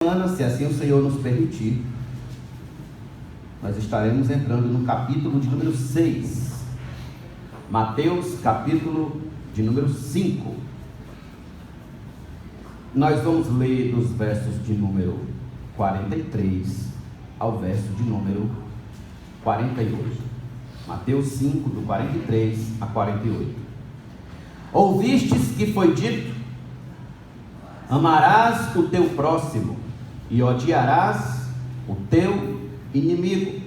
Se assim o Senhor nos permitir, nós estaremos entrando no capítulo de número 6, Mateus, capítulo de número 5. Nós vamos ler dos versos de número 43 ao verso de número 48. Mateus 5, do 43 a 48. Ouvistes que foi dito: amarás o teu próximo e odiarás o teu inimigo.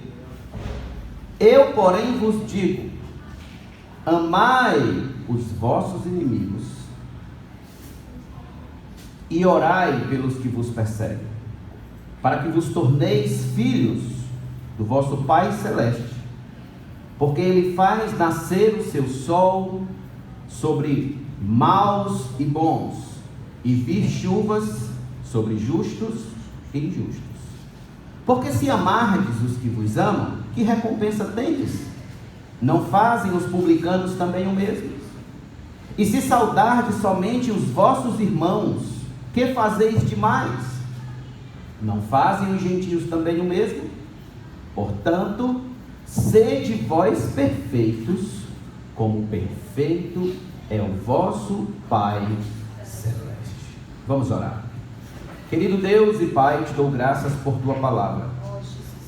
Eu, porém, vos digo: amai os vossos inimigos e orai pelos que vos perseguem, para que vos torneis filhos do vosso Pai Celeste, porque Ele faz nascer o seu sol sobre maus e bons, e vir chuvas sobre justos e injustos. Porque se amardes os que vos amam, que recompensa tendes? Não fazem os publicanos também o mesmo? E se saudardes somente os vossos irmãos, que fazeis demais? Não fazem os gentios também o mesmo? Portanto, sede vós perfeitos, como perfeito é o vosso Pai Celeste. Vamos orar. Querido Deus e Pai, te dou graças por tua palavra.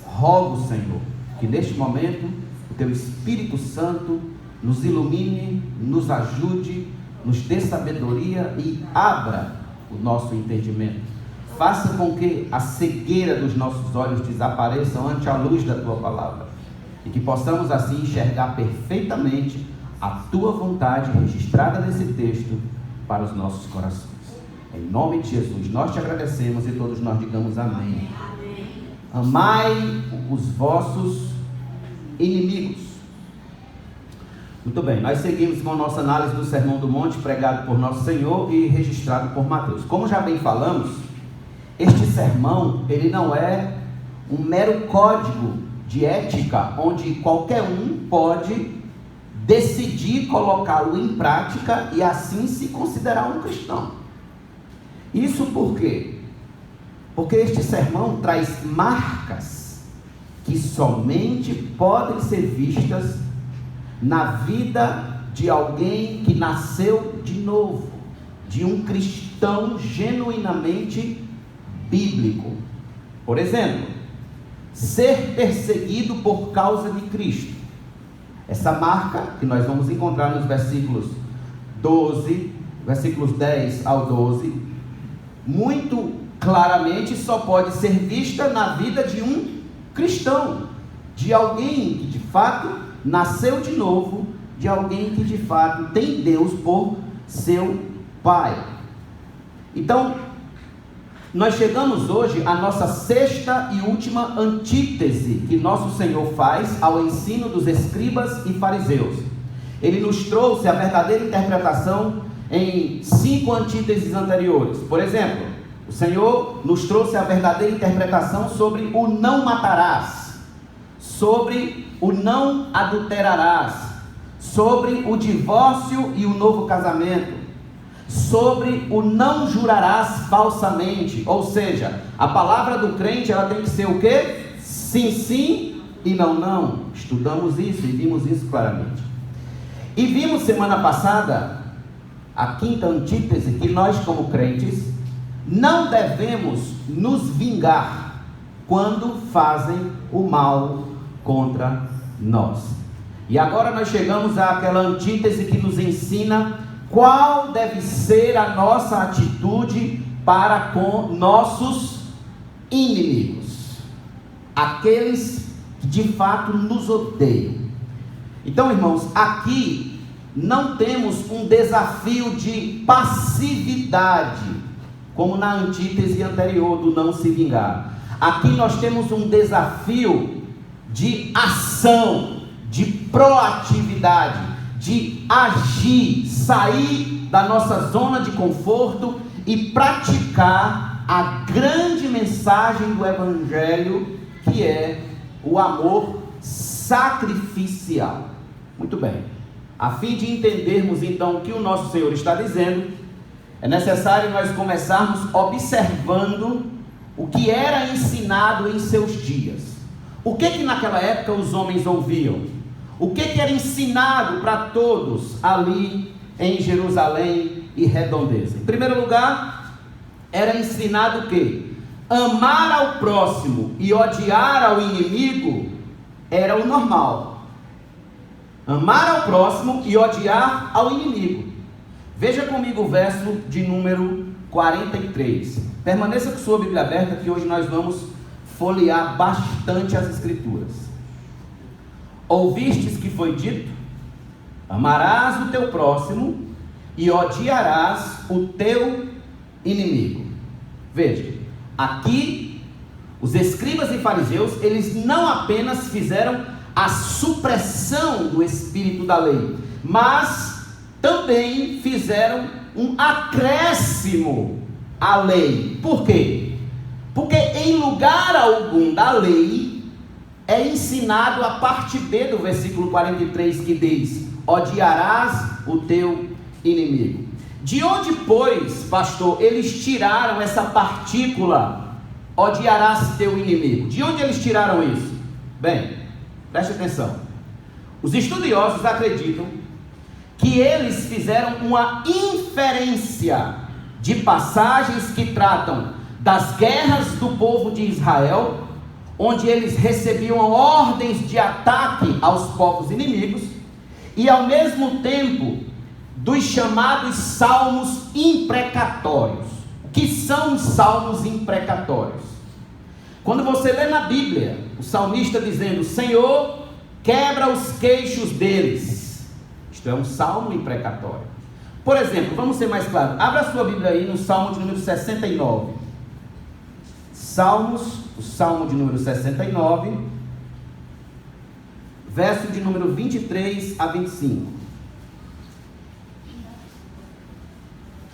Rogo, Senhor, que neste momento o teu Espírito Santo nos ilumine, nos ajude, nos dê sabedoria e abra o nosso entendimento. Faça com que a cegueira dos nossos olhos desapareçam ante a luz da tua palavra, e que possamos assim enxergar perfeitamente a tua vontade registrada nesse texto para os nossos corações. Em nome de Jesus, nós te agradecemos e todos nós digamos amém. Amém. Amai os vossos inimigos. Muito bem, nós seguimos com a nossa análise do Sermão do Monte, pregado por nosso Senhor e registrado por Mateus. Como já bem falamos, este sermão, ele não é um mero código de ética, onde qualquer um pode decidir colocá-lo em prática e assim se considerar um cristão. Isso por quê? Porque este sermão traz marcas que somente podem ser vistas na vida de alguém que nasceu de novo, de um cristão genuinamente bíblico. Por exemplo, ser perseguido por causa de Cristo. Essa marca que nós vamos encontrar nos versículos 10 ao 12, muito claramente só pode ser vista na vida de um cristão, de alguém que de fato nasceu de novo, de alguém que de fato tem Deus por seu Pai. Então, nós chegamos hoje à nossa sexta e última antítese que nosso Senhor faz ao ensino dos escribas e fariseus. Ele nos trouxe a verdadeira interpretação em 5 antíteses anteriores. Por exemplo, o Senhor nos trouxe a verdadeira interpretação sobre o não matarás, sobre o não adulterarás, sobre o divórcio e o novo casamento, sobre o não jurarás falsamente. Ou seja, a palavra do crente, ela tem que ser o quê? Sim, sim e não, não. Estudamos isso e vimos isso claramente. E vimos semana passada a quinta antítese, que nós como crentes não devemos nos vingar quando fazem o mal contra nós. E agora nós chegamos àquela antítese que nos ensina qual deve ser a nossa atitude para com nossos inimigos, aqueles que de fato nos odeiam. Então, irmãos, aqui não temos um desafio de passividade, como na antítese anterior do não se vingar. Aqui nós temos um desafio de ação, de proatividade, de agir, sair da nossa zona de conforto e praticar a grande mensagem do Evangelho, que é o amor sacrificial. Muito bem, a fim de entendermos então o que o nosso Senhor está dizendo, é necessário nós começarmos observando o que era ensinado em seus dias. O que naquela época os homens ouviam? O que era ensinado para todos ali em Jerusalém e redondeza? Em primeiro lugar, era ensinado o quê? Amar ao próximo e odiar ao inimigo era o normal. Amar ao próximo e odiar ao inimigo. Veja comigo o verso de número 43. Permaneça com sua Bíblia aberta, que hoje nós vamos folhear bastante as Escrituras. Ouvistes que foi dito: amarás o teu próximo e odiarás o teu inimigo. Veja, aqui os escribas e fariseus, eles não apenas fizeram a supressão do espírito da lei, mas também fizeram um acréscimo à lei. Por quê? Porque em lugar algum da lei é ensinado a parte B do versículo 43, que diz: odiarás o teu inimigo. De onde, pois, pastor, eles tiraram essa partícula, odiarás teu inimigo? De onde eles tiraram isso? Bem, preste atenção. Os estudiosos acreditam que eles fizeram uma inferência de passagens que tratam das guerras do povo de Israel, onde eles recebiam ordens de ataque aos povos inimigos, e ao mesmo tempo dos chamados salmos imprecatórios. O que são os salmos imprecatórios? Quando você lê na Bíblia o salmista dizendo: Senhor, quebra os queixos deles, isto é um salmo imprecatório. Por exemplo, vamos ser mais claros, abra sua Bíblia aí no Salmo de número 69. O Salmo de número 69, verso de número 23 a 25.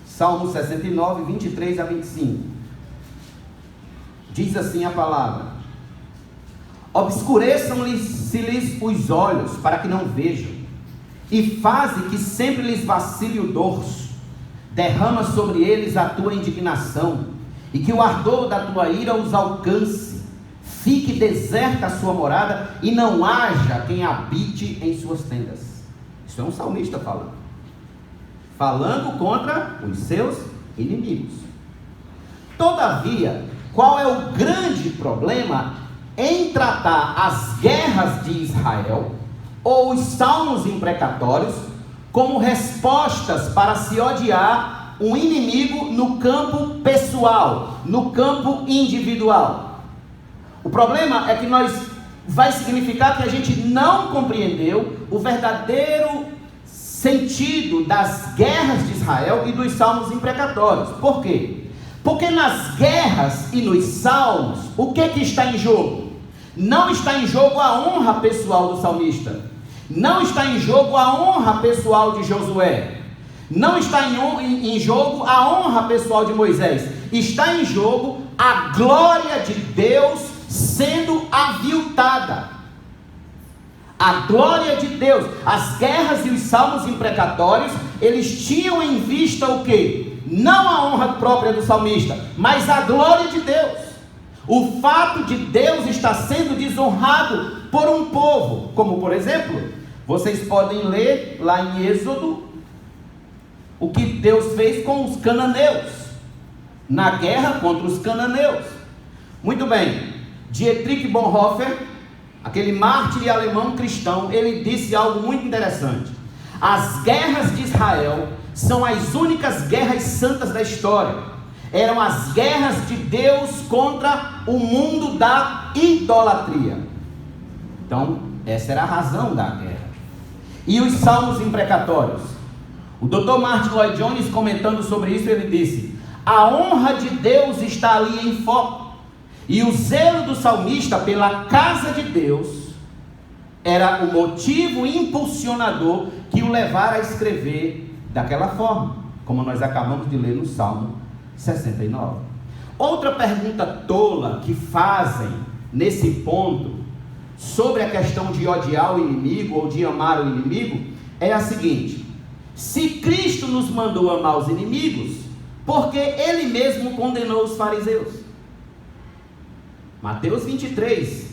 Salmo 69, 23 a 25. Diz assim a palavra: obscureçam-se-lhes os olhos, para que não vejam, e faze que sempre lhes vacile o dorso. Derrama sobre eles a tua indignação, e que o ardor da tua ira os alcance. Fique deserta a sua morada, e não haja quem habite em suas tendas. Isso é um salmista falando contra os seus inimigos. Todavia, qual é o grande problema em tratar as guerras de Israel, ou os salmos imprecatórios, como respostas para se odiar um inimigo no campo pessoal, no campo individual? O problema é que vai significar que a gente não compreendeu o verdadeiro sentido das guerras de Israel e dos salmos imprecatórios. Por quê? Porque nas guerras e nos salmos, o que está em jogo? Não está em jogo a honra pessoal do salmista, não está em jogo a honra pessoal de Josué, não está em jogo a honra pessoal de Moisés, está em jogo a glória de Deus sendo aviltada. A glória de Deus. As guerras e os salmos imprecatórios, eles tinham em vista o quê? Não a honra própria do salmista, mas a glória de Deus. O fato de Deus estar sendo desonrado por um povo, como por exemplo, vocês podem ler lá em Êxodo o que Deus fez com os cananeus, na guerra contra os cananeus. Muito bem, Dietrich Bonhoeffer, aquele mártir alemão cristão, ele disse algo muito interessante: as guerras de Israel são as únicas guerras santas da história. Eram as guerras de Deus contra o mundo da idolatria. Então, essa era a razão da guerra. E os salmos imprecatórios? O Dr. Martin Lloyd Jones, comentando sobre isso, ele disse: a honra de Deus está ali em foco. E o zelo do salmista pela casa de Deus era o motivo impulsionador que o levara a escrever daquela forma, como nós acabamos de ler no Salmo 69. Outra pergunta tola que fazem nesse ponto, sobre a questão de odiar o inimigo ou de amar o inimigo, é a seguinte: se Cristo nos mandou amar os inimigos, porque Ele mesmo condenou os fariseus? Mateus 23,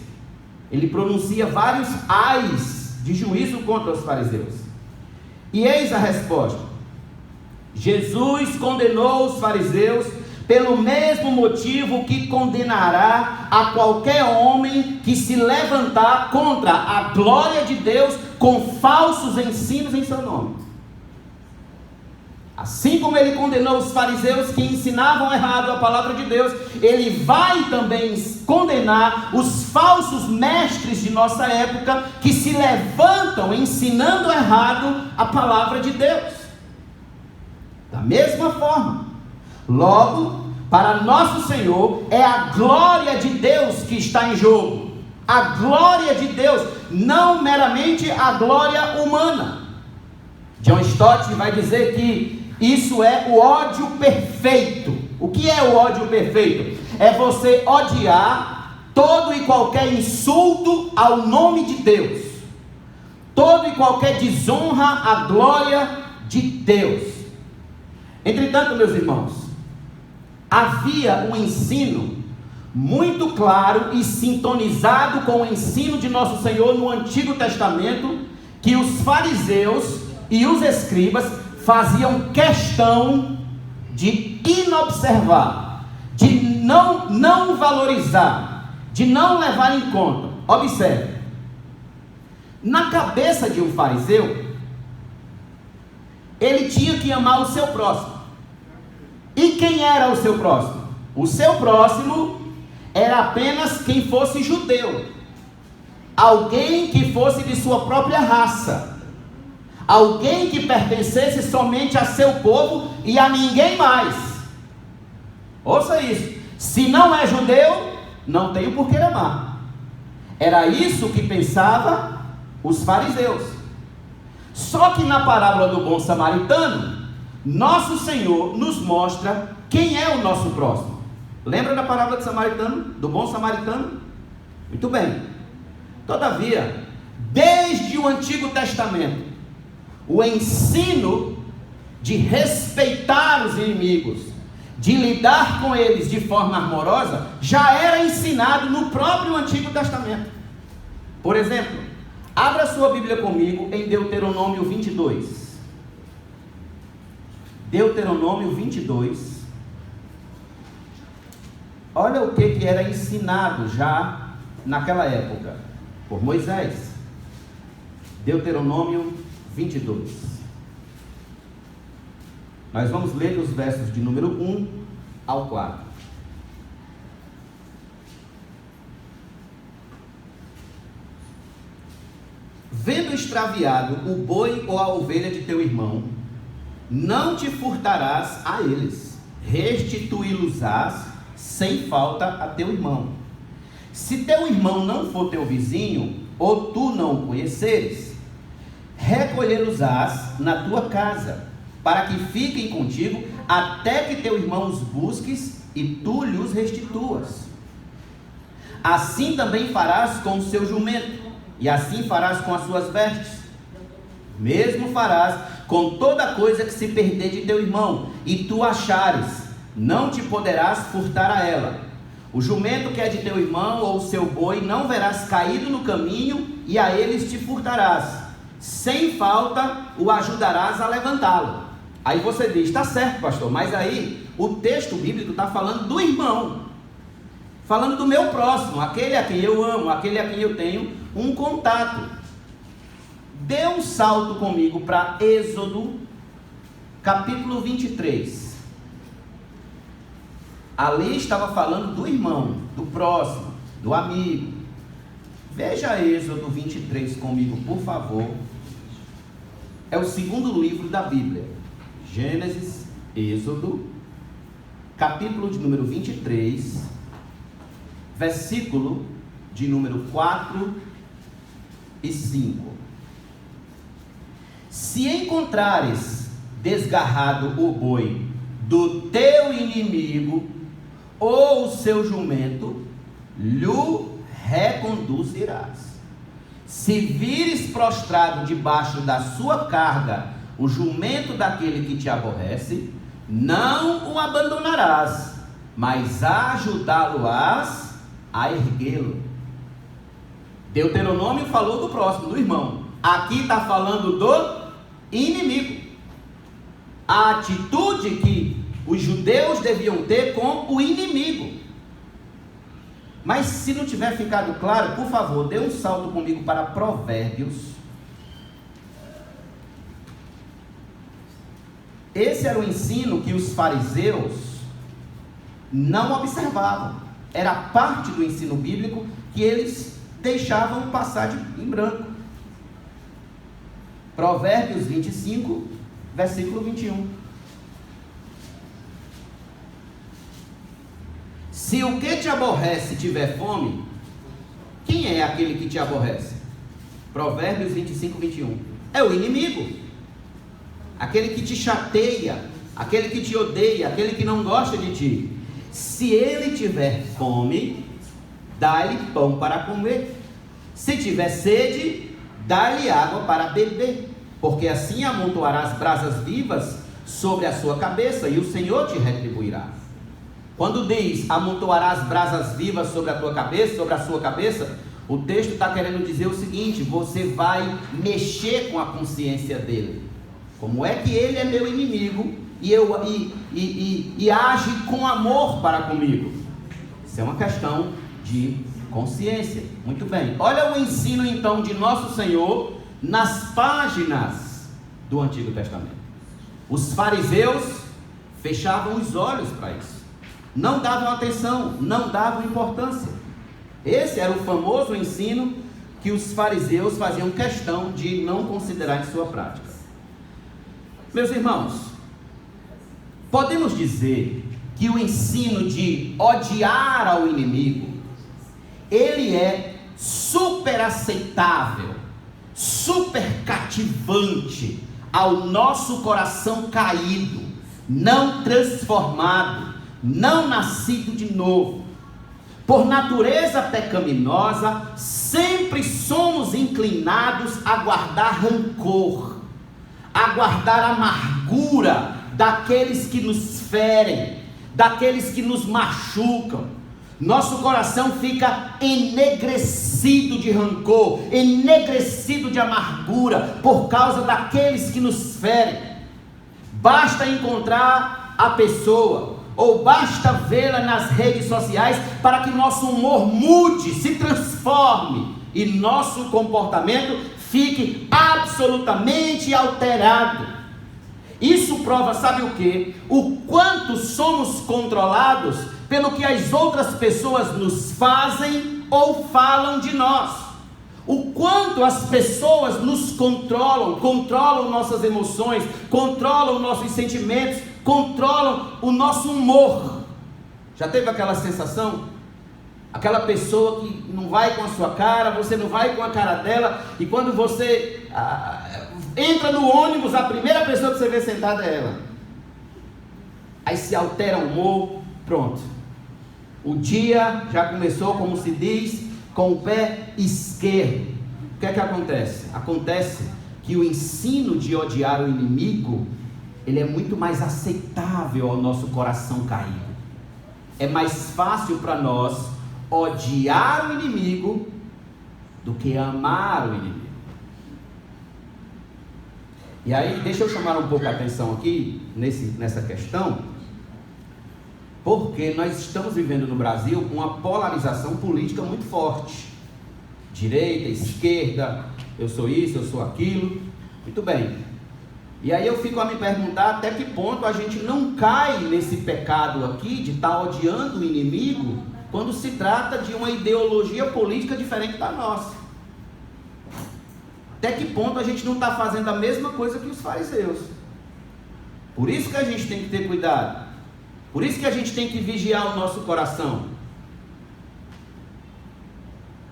ele pronuncia vários ais de juízo contra os fariseus. E eis a resposta: Jesus condenou os fariseus pelo mesmo motivo que condenará a qualquer homem que se levantar contra a glória de Deus com falsos ensinos em seu nome. Assim como ele condenou os fariseus que ensinavam errado a palavra de Deus, ele vai também condenar os falsos mestres de nossa época que se levantam ensinando errado a palavra de Deus. Da mesma forma, logo, para nosso Senhor, é a glória de Deus que está em jogo. A glória de Deus, não meramente a glória humana. John Stott vai dizer que isso é o ódio perfeito. O que é o ódio perfeito? É você odiar todo e qualquer insulto ao nome de Deus, todo e qualquer desonra à glória de Deus. Entretanto, meus irmãos, havia um ensino muito claro e sintonizado com o ensino de nosso Senhor no Antigo Testamento, que os fariseus e os escribas faziam questão de inobservar, de não valorizar, de não levar em conta. Observe, na cabeça de um fariseu, ele tinha que amar o seu próximo. E quem era o seu próximo? O seu próximo era apenas quem fosse judeu, alguém que fosse de sua própria raça, alguém que pertencesse somente a seu povo e a ninguém mais. Ouça isso: se não é judeu, não tem por que amar. Era isso que pensavam os fariseus. Só que na parábola do bom samaritano, nosso Senhor nos mostra quem é o nosso próximo. Lembra da parábola do samaritano, do bom samaritano? Muito bem. Todavia, desde o Antigo Testamento, o ensino de respeitar os inimigos, de lidar com eles de forma amorosa, já era ensinado no próprio Antigo Testamento. Por exemplo, abra sua Bíblia comigo em Deuteronômio 22. Deuteronômio 22. Olha o que era ensinado já naquela época por Moisés. Deuteronômio 22. Nós vamos ler os versos de número 1 ao 4. Vendo extraviado o boi ou a ovelha de teu irmão, não te furtarás a eles, restituí-los-ás sem falta a teu irmão. Se teu irmão não for teu vizinho, ou tu não o conheceres, recolhê-los-ás na tua casa, para que fiquem contigo, até que teu irmão os busques e tu lhes restituas. Assim também farás com o seu jumento, e assim farás com as suas vestes. Mesmo farás com toda coisa que se perder de teu irmão, e tu achares, não te poderás furtar a ela. O jumento que é de teu irmão, ou o seu boi, não verás caído no caminho, e a eles te furtarás. Sem falta o ajudarás a levantá-lo. Aí você diz: está certo, pastor, mas aí o texto bíblico está falando do irmão, falando do meu próximo, aquele a quem eu amo, aquele a quem eu tenho um contato. Dê um salto comigo para Êxodo, capítulo 23. Ali estava falando do irmão, do próximo, do amigo. Veja Êxodo 23 comigo, por favor. É o segundo livro da Bíblia. Gênesis, Êxodo, capítulo de número 23, versículo de número 4 e 5. Se encontrares desgarrado o boi do teu inimigo, ou o seu jumento, lhe reconduzirás. Se vires prostrado debaixo da sua carga o jumento daquele que te aborrece, não o abandonarás, mas ajudá-lo-ás a erguê-lo. Deuteronômio falou do próximo, do irmão. Aqui está falando do inimigo. A atitude que os judeus deviam ter com o inimigo. Mas se não tiver ficado claro, por favor, dê um salto comigo para Provérbios. Esse era o ensino que os fariseus não observavam. Era parte do ensino bíblico que eles deixavam passar em branco. Provérbios 25, versículo 21. Se o que te aborrece tiver fome, quem é aquele que te aborrece? Provérbios 25, 21. É o inimigo. Aquele que te chateia, aquele que te odeia, aquele que não gosta de ti. Se ele tiver fome, dá-lhe pão para comer. Se tiver sede, dá-lhe água para beber. Porque assim amontoarás brasas vivas sobre a sua cabeça, e o Senhor te retribuirá. Quando diz amontoarás brasas vivas sobre a tua cabeça, sobre a sua cabeça, o texto está querendo dizer o seguinte: você vai mexer com a consciência dele. Como é que ele é meu inimigo e age com amor para comigo? Isso é uma questão de consciência. Muito bem. Olha o ensino então de nosso Senhor nas páginas do Antigo Testamento. Os fariseus fechavam os olhos para isso. Não davam atenção, não davam importância. Esse era o famoso ensino que os fariseus faziam questão de não considerar em sua prática. Meus irmãos, podemos dizer que o ensino de odiar ao inimigo, ele é super aceitável, super cativante ao nosso coração caído, não transformado, não nascido de novo. Por natureza pecaminosa, sempre somos inclinados a guardar rancor, a guardar amargura daqueles que nos ferem, daqueles que nos machucam. Nosso coração fica enegrecido de rancor, enegrecido de amargura, por causa daqueles que nos ferem. Basta encontrar a pessoa, ou basta vê-la nas redes sociais, para que nosso humor mude, se transforme, e nosso comportamento fique absolutamente alterado. Isso prova, sabe o quê? O quanto somos controlados pelo que as outras pessoas nos fazem ou falam de nós. O quanto as pessoas nos controlam nossas emoções, controlam nossos sentimentos, controlam o nosso humor. Já teve aquela sensação? Aquela pessoa que não vai com a sua cara, você não vai com a cara dela, e quando você entra no ônibus, a primeira pessoa que você vê sentada é ela. Aí se altera o humor, pronto. O dia já começou, como se diz, com o pé esquerdo. O que é que acontece? Acontece que o ensino de odiar o inimigo, ele é muito mais aceitável ao nosso coração caído. É mais fácil para nós odiar o inimigo do que amar o inimigo. E aí, deixa eu chamar um pouco a atenção aqui nessa questão, porque nós estamos vivendo no Brasil uma polarização política muito forte. Direita, esquerda, eu sou isso, eu sou aquilo. Muito bem. E aí eu fico a me perguntar até que ponto a gente não cai nesse pecado aqui de estar odiando o inimigo quando se trata de uma ideologia política diferente da nossa. Até que ponto a gente não está fazendo a mesma coisa que os fariseus. Por isso que a gente tem que ter cuidado. Por isso que a gente tem que vigiar o nosso coração.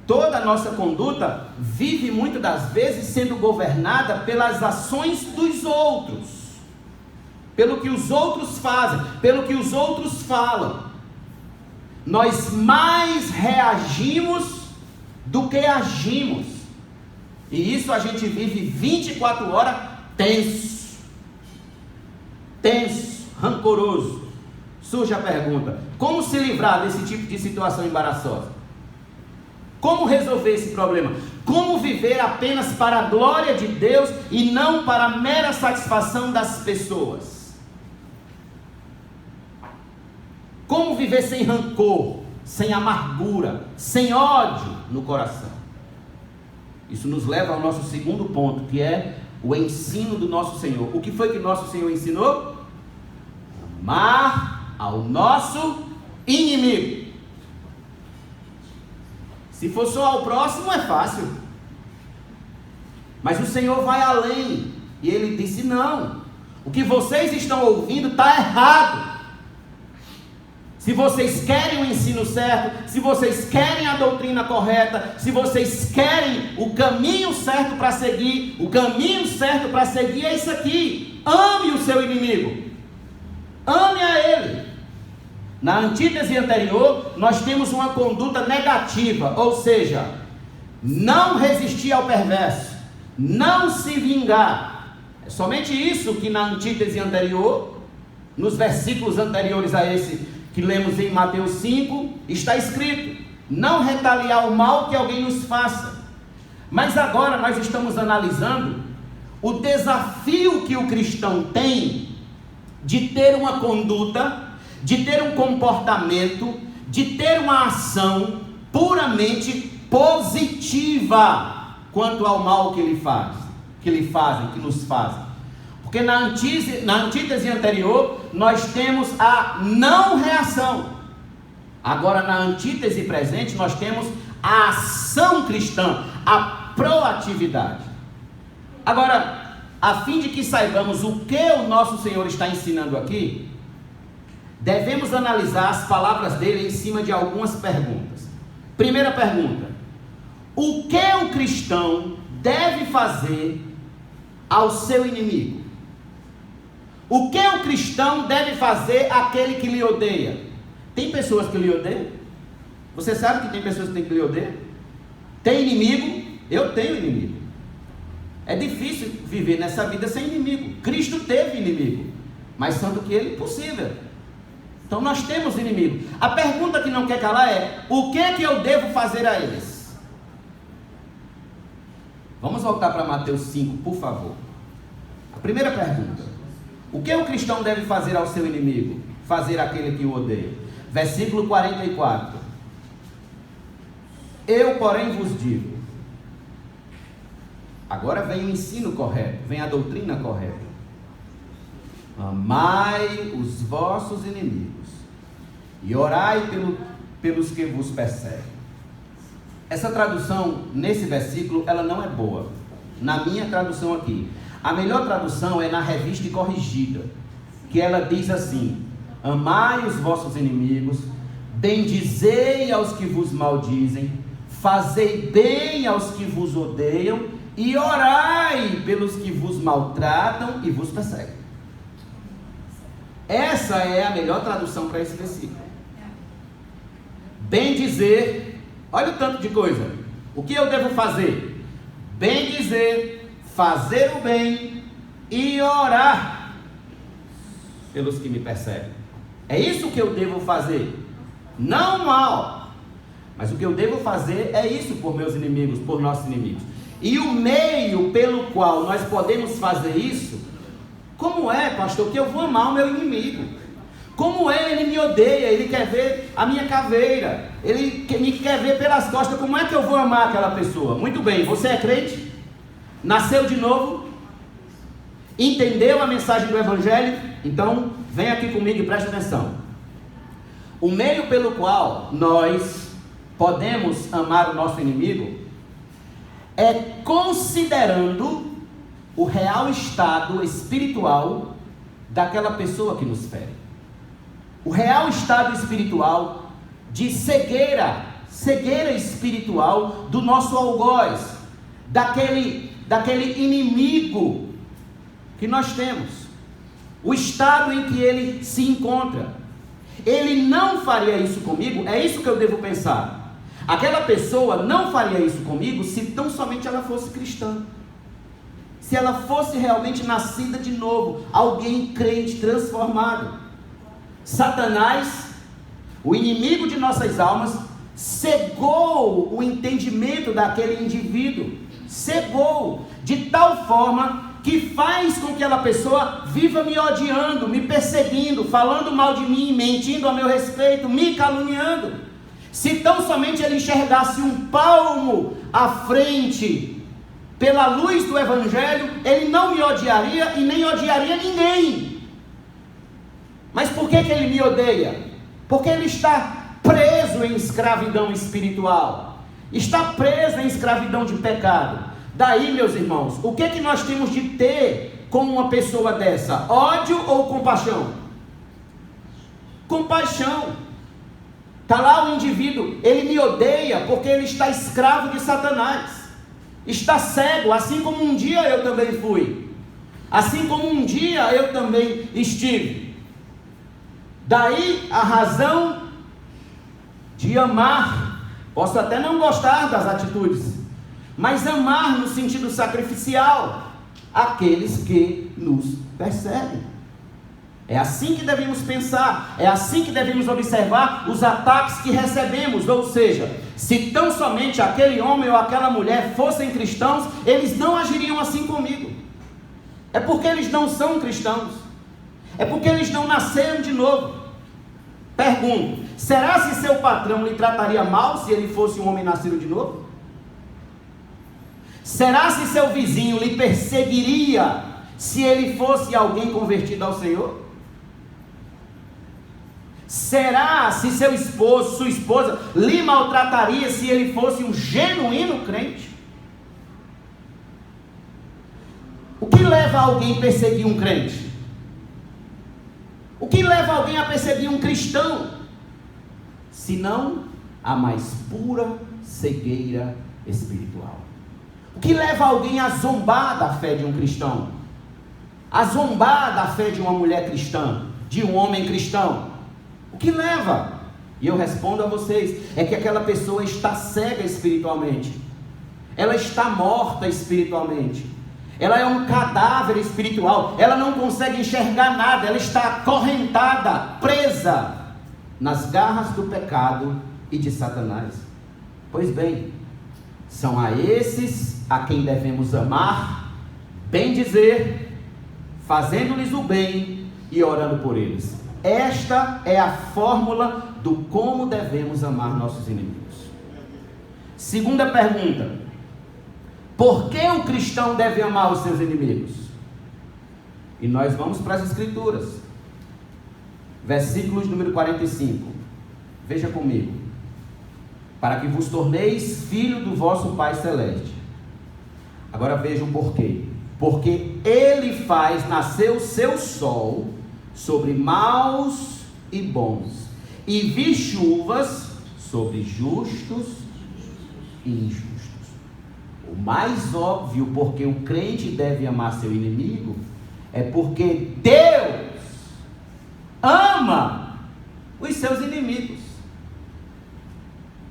Toda a nossa conduta vive muitas das vezes sendo governada pelas ações dos outros, pelo que os outros fazem, pelo que os outros falam. Nós mais reagimos do que agimos, e isso a gente vive 24 horas tenso, rancoroso. Surge a pergunta: como se livrar desse tipo de situação embaraçosa? Como resolver esse problema? Como viver apenas para a glória de Deus e não para a mera satisfação das pessoas? Como viver sem rancor, sem amargura, sem ódio no coração? Isso nos leva ao nosso segundo ponto, que é o ensino do nosso Senhor. O que foi que nosso Senhor ensinou? Amar ao nosso inimigo. Se for só ao próximo é fácil, mas o Senhor vai além, e Ele disse: não, o que vocês estão ouvindo está errado. Se vocês querem o ensino certo, se vocês querem a doutrina correta, se vocês querem o caminho certo para seguir, o caminho certo para seguir é isso aqui: ame o seu inimigo, ame a ele. Na antítese anterior, nós temos uma conduta negativa, ou seja, não resistir ao perverso, não se vingar. É somente isso que na antítese anterior, nos versículos anteriores a esse que lemos em Mateus 5, está escrito: não retaliar o mal que alguém nos faça. Mas agora nós estamos analisando o desafio que o cristão tem de ter uma conduta, de ter um comportamento, de ter uma ação puramente positiva quanto ao mal que ele faz, que nos fazem. Porque na antítese anterior nós temos a não reação. Agora na antítese presente nós temos a ação cristã, a proatividade. Agora, a fim de que saibamos o que o nosso Senhor está ensinando aqui, devemos analisar as palavras dele em cima de algumas perguntas. Primeira pergunta: o que o cristão deve fazer ao seu inimigo? O que o cristão deve fazer àquele que lhe odeia? Tem pessoas que lhe odeiam? Você sabe que tem pessoas que lhe odeiam? Tem inimigo? Eu tenho inimigo. É difícil viver nessa vida sem inimigo. Cristo teve inimigo, mais santo que ele, impossível. Então nós temos inimigo. A pergunta que não quer calar é: o que eu devo fazer a eles? Vamos voltar para Mateus 5, por favor. A primeira pergunta: o que o cristão deve fazer ao seu inimigo? Fazer àquele que o odeia. Versículo 44. Eu, porém, vos digo. Agora vem o ensino correto, vem a doutrina correta. Amai os vossos inimigos e orai pelos que vos perseguem. Essa tradução, nesse versículo, ela não é boa. Na minha tradução aqui, a melhor tradução é na Revista Corrigida, que ela diz assim: amai os vossos inimigos, bendizei aos que vos maldizem, fazei bem aos que vos odeiam e orai pelos que vos maltratam e vos perseguem. Essa é a melhor tradução para esse versículo. Bem dizer, olha o tanto de coisa. O que eu devo fazer? Bem dizer, fazer o bem e orar pelos que me perseguem. É isso que eu devo fazer. Não mal, mas o que eu devo fazer é isso por meus inimigos, por nossos inimigos. E o meio pelo qual nós podemos fazer isso, como é, pastor, que eu vou amar o meu inimigo? Como é, ele me odeia, ele quer ver a minha caveira, ele me quer ver pelas costas, como é que eu vou amar aquela pessoa? Muito bem, você é crente? Nasceu de novo? Entendeu a mensagem do Evangelho? Então, vem aqui comigo e preste atenção. O meio pelo qual nós podemos amar o nosso inimigo é considerando o real estado espiritual daquela pessoa que nos fere. O real estado espiritual de cegueira espiritual do nosso algoz, daquele inimigo que nós temos, o estado em que ele se encontra. Ele não faria isso comigo, é isso que eu devo pensar. Aquela pessoa não faria isso comigo se tão somente ela fosse cristã. Se ela fosse realmente nascida de novo, alguém crente, transformado. Satanás, o inimigo de nossas almas, cegou cegou o entendimento daquele indivíduo, cegou, de tal forma que faz com que aquela pessoa viva me odiando, me perseguindo, falando mal de mim, mentindo a meu respeito, me caluniando. Se tão somente ele enxergasse um palmo à frente, pela luz do Evangelho, ele não me odiaria e nem odiaria ninguém. Mas por que ele me odeia? Porque ele está preso em escravidão espiritual, está preso em escravidão de pecado. Daí, meus irmãos, o que nós temos de ter com uma pessoa dessa? Ódio ou compaixão? Compaixão. Está lá o indivíduo, ele me odeia porque ele está escravo de Satanás, está cego, assim como um dia eu também fui, assim como um dia eu também estive. Daí a razão de amar. Posso até não gostar das atitudes, mas amar no sentido sacrificial aqueles que nos perseguem. É assim que devemos pensar, é assim que devemos observar os ataques que recebemos. Ou seja, se tão somente aquele homem ou aquela mulher fossem cristãos, eles não agiriam assim comigo. É porque eles não são cristãos, é porque eles não nasceram de novo. Pergunto, será se seu patrão lhe trataria mal se ele fosse um homem nascido de novo? Será se seu vizinho lhe perseguiria se ele fosse alguém convertido ao Senhor? Será se seu esposo, sua esposa, lhe maltrataria se ele fosse um genuíno crente? O que leva alguém a perseguir um crente? O que leva alguém a perseguir um cristão? Senão a mais pura cegueira espiritual. O que leva alguém a zombar da fé de um cristão? A zombar da fé de uma mulher cristã, de um homem cristão? O que leva? E eu respondo a vocês, é que aquela pessoa está cega espiritualmente, ela está morta espiritualmente, ela é um cadáver espiritual, ela não consegue enxergar nada, ela está acorrentada, presa nas garras do pecado e de Satanás. Pois bem, são a esses a quem devemos amar, bem dizer, fazendo-lhes o bem e orando por eles. Esta é a fórmula do como devemos amar nossos inimigos. Segunda pergunta: por que o cristão deve amar os seus inimigos? E nós vamos para as Escrituras. Versículos número 45. Veja comigo. Para que vos torneis filho do vosso Pai Celeste. Agora veja o porquê. Porque Ele faz nascer o seu sol sobre maus e bons, e vi chuvas sobre justos e injustos. O mais óbvio porque o crente deve amar seu inimigo é porque Deus ama os seus inimigos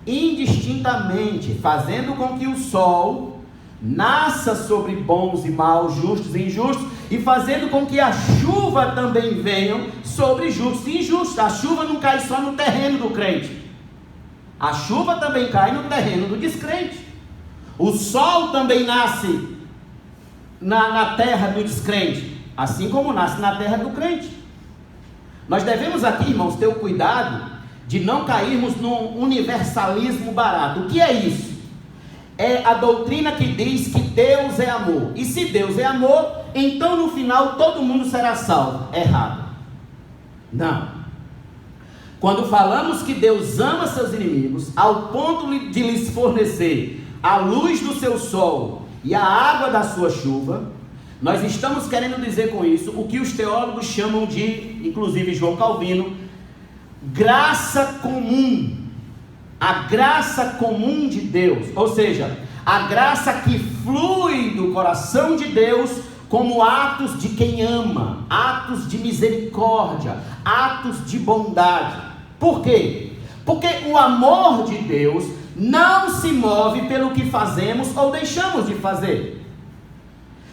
indistintamente, fazendo com que o sol nasça sobre bons e maus, justos e injustos, e fazendo com que a chuva também venha sobre justos e injustos. A chuva não cai só no terreno do crente, a chuva também cai no terreno do descrente. O sol também nasce na terra do descrente, assim como nasce na terra do crente. Nós devemos aqui, irmãos, ter o cuidado de não cairmos num universalismo barato. O que é isso? É a doutrina que diz que Deus é amor, e se Deus é amor, então no final todo mundo será salvo. Errado. Não. Quando falamos que Deus ama seus inimigos ao ponto de lhes fornecer a luz do seu sol e a água da sua chuva, nós estamos querendo dizer com isso o que os teólogos chamam de, inclusive João Calvino, graça comum. A graça comum de Deus, ou seja, a graça que flui do coração de Deus como atos de quem ama, atos de misericórdia, atos de bondade. Por quê? Porque o amor de Deus não se move pelo que fazemos ou deixamos de fazer.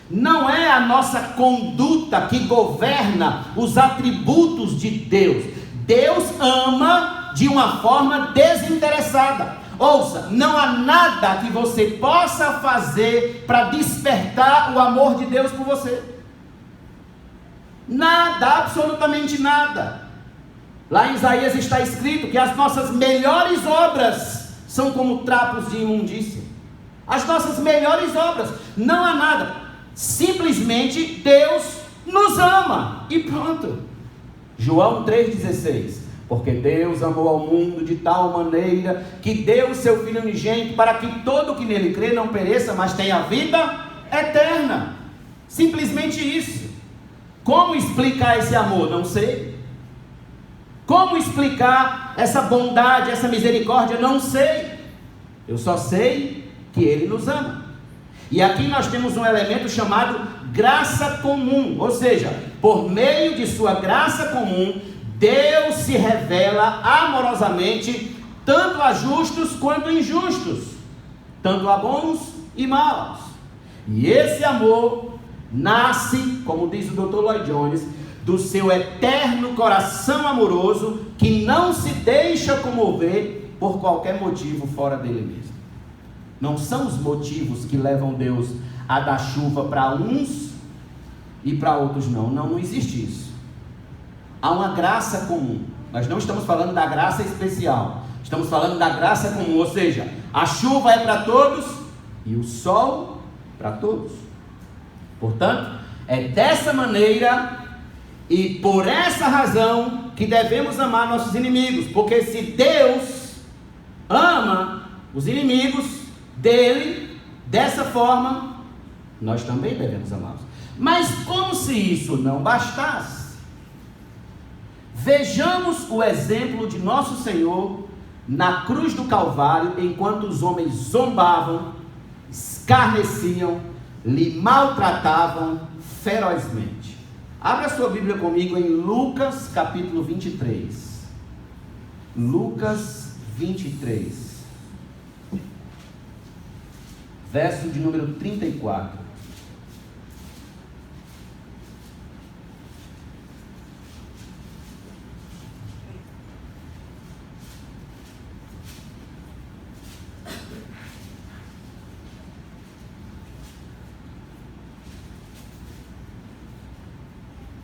Não é a nossa conduta que governa os atributos de Deus. Deus ama de uma forma desinteressada. Ouça, não há nada que você possa fazer para despertar o amor de Deus por você. Nada, absolutamente nada. Lá em Isaías está escrito que as nossas melhores obras são como trapos de imundícia. As nossas melhores obras, não há nada. Simplesmente Deus nos ama e pronto. João 3,16. Porque Deus amou ao mundo de tal maneira que deu o seu Filho unigênito para que todo que nele crê não pereça, mas tenha vida eterna. Simplesmente isso. Como explicar esse amor? Não sei. Como explicar essa bondade, essa misericórdia? Não sei. Eu só sei que Ele nos ama. E aqui nós temos um elemento chamado graça comum. Ou seja, por meio de sua graça comum, Deus se revela amorosamente tanto a justos quanto a injustos, tanto a bons e maus. E esse amor nasce, como diz o Dr. Lloyd Jones, do seu eterno coração amoroso, que não se deixa comover por qualquer motivo fora dele mesmo. Não são os motivos que levam Deus a dar chuva para uns e para outros não. Não existe isso. Há uma graça comum. Nós não estamos falando da graça especial. Estamos falando da graça comum. Ou seja, a chuva é para todos e o sol para todos. Portanto, é dessa maneira e por essa razão que devemos amar nossos inimigos. Porque se Deus ama os inimigos dele dessa forma, nós também devemos amá-los. Mas como se isso não bastasse, vejamos o exemplo de nosso Senhor na cruz do Calvário, enquanto os homens zombavam, escarneciam, lhe maltratavam ferozmente. Abra sua Bíblia comigo em Lucas capítulo 23. Lucas 23, verso de número 34.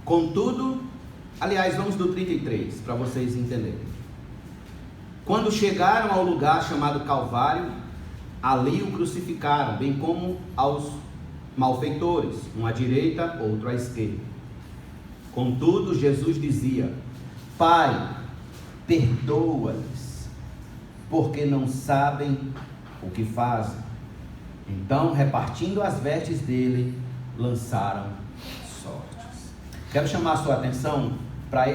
Contudo, aliás, vamos do 33, para vocês entenderem. Quando chegaram ao lugar chamado Calvário, ali o crucificaram, bem como aos malfeitores, um à direita, outro à esquerda. Contudo, Jesus dizia: Pai, perdoa-lhes, porque não sabem o que fazem. Então, repartindo as vestes dele, lançaram sortes. Quero chamar a sua atenção para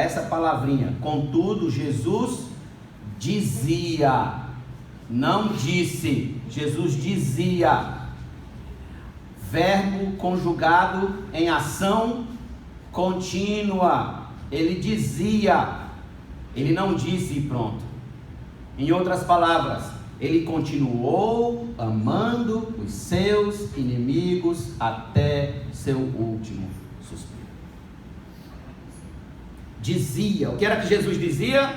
essa palavrinha. Contudo, Jesus dizia, não disse. Jesus dizia. Verbo conjugado em ação contínua. Ele dizia. Ele não disse e pronto. Em outras palavras, ele continuou amando os seus inimigos até seu último suspiro. Dizia, o que era que Jesus dizia?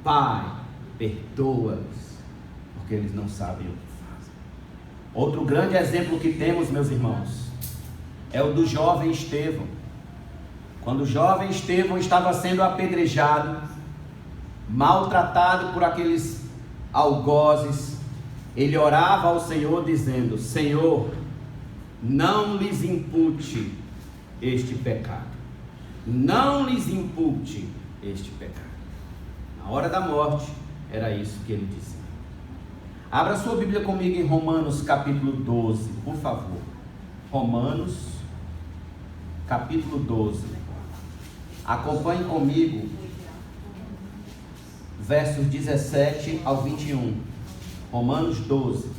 Pai, perdoa-os, porque eles não sabem o que fazem. Outro grande exemplo que temos, meus irmãos, é o do jovem Estevão. Quando o jovem Estevão estava sendo apedrejado, maltratado por aqueles algozes, ele orava ao Senhor dizendo: Senhor, não lhes impute este pecado. Não lhes impute este pecado. Na hora da morte, era isso que ele dizia. Abra sua Bíblia comigo em Romanos capítulo 12, por favor. Romanos capítulo 12. Acompanhe comigo versos 17 ao 21. Romanos 12.